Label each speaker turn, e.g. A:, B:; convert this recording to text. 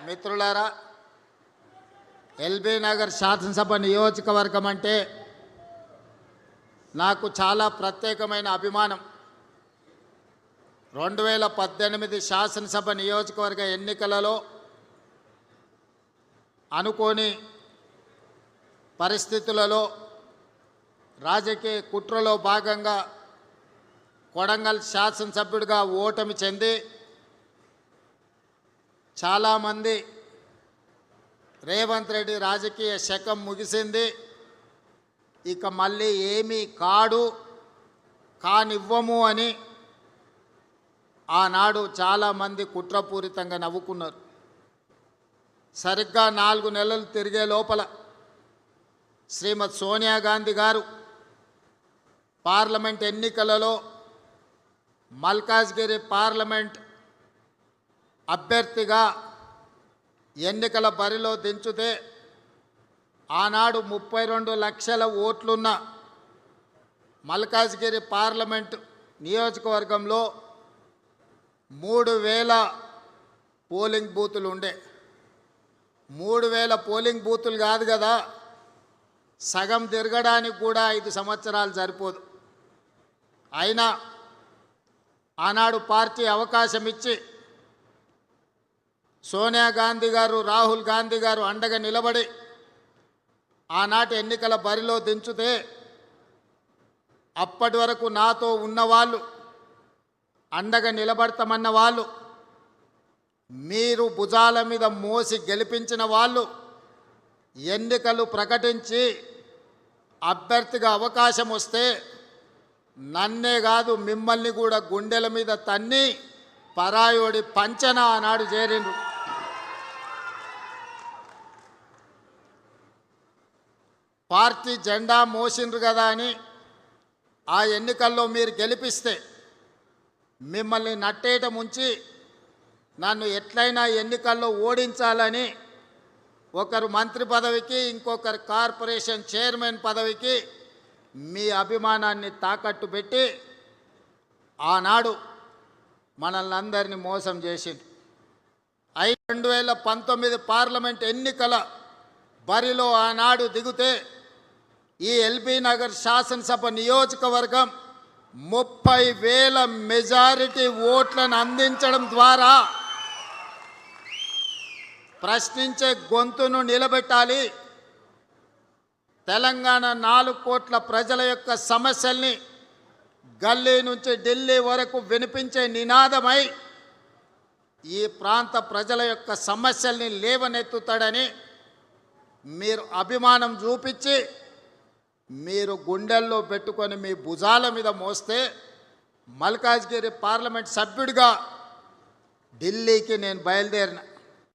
A: మిత్రులారా, ఎల్బీ నగర్ శాసనసభ నియోజకవర్గం అంటే నాకు చాలా ప్రత్యేకమైన అభిమానం. 2018 శాసనసభ నియోజకవర్గ ఎన్నికలలో అనుకోని పరిస్థితులలో రాజకీయ కుట్రలో భాగంగా కొడంగల్ శాసనసభ్యుడిగా ఓటమి చెంది చాలామంది రేవంత్ రెడ్డి రాజకీయ శకం ముగిసింది, ఇక మళ్ళీ ఏమీ కానివ్వము అని ఆనాడు చాలామంది కుట్రపూరితంగా నవ్వుకున్నారు. సరిగ్గా 4 నెలలు తిరిగే లోపల శ్రీమతి సోనియా గాంధీ గారు పార్లమెంట్ ఎన్నికలలో మల్కాజ్గిరి పార్లమెంట్ అభ్యర్థిగా ఎన్నికల బరిలో దించితే ఆనాడు 32 లక్షల ఓట్లున్న మల్కాజ్గిరి పార్లమెంట్ నియోజకవర్గంలో 3000 పోలింగ్ బూతులు ఉండే. 3000 పోలింగ్ బూతులు కాదు కదా, సగం తిరగడానికి కూడా 5 సంవత్సరాలు సరిపోదు. అయినా ఆనాడు పార్టీ అవకాశం ఇచ్చి సోనియా గాంధీ గారు, రాహుల్ గాంధీ గారు అండగా నిలబడి ఆనాటి ఎన్నికల బరిలో దించితే అప్పటి వరకు నాతో ఉన్నవాళ్ళు, అండగా నిలబడతామన్న వాళ్ళు, మీరు భుజాల మీద మోసి గెలిపించిన వాళ్ళు ఎన్నికలు ప్రకటించి అభ్యర్థిగా అవకాశం వస్తే నన్నే కాదు మిమ్మల్ని కూడా గుండెల మీద తన్ని పరాయోడి పంచన ఆనాడు చేరిండ్రు. పార్టీ జెండా మోసిండ్రు కదా అని ఆ ఎన్నికల్లో మీరు గెలిపిస్తే మిమ్మల్ని నట్టేట ముంచి నన్ను ఎట్లయినా ఎన్నికల్లో ఓడించాలని ఒకరు మంత్రి పదవికి, ఇంకొకరు కార్పొరేషన్ చైర్మన్ పదవికి మీ అభిమానాన్ని తాకట్టు పెట్టి ఆనాడు మనల్ని అందరినీ మోసం చేసింది. 2019 పార్లమెంట్ ఎన్నికల బరిలో ఆనాడు దిగితే ఈ ఎల్బీ నగర్ శాసనసభ నియోజకవర్గం 30,000 మెజారిటీ ఓట్లను అందించడం ద్వారా ప్రశ్నించే గొంతును నిలబెట్టాలి. తెలంగాణ 4 కోట్ల ప్రజల యొక్క సమస్యల్ని గల్లీ నుంచి ఢిల్లీ వరకు వినిపించే నినాదమై ఈ ప్రాంత ప్రజల యొక్క సమస్యల్ని లేవనెత్తుతాడని మీరు అభిమానం చూపించి మీరు గుండెల్లో పెట్టుకొని మీ భుజాల మీద మోస్తే మల్కాజ్గిరి పార్లమెంట్ సభ్యుడిగా ఢిల్లీకి నేను బయలుదేరిన.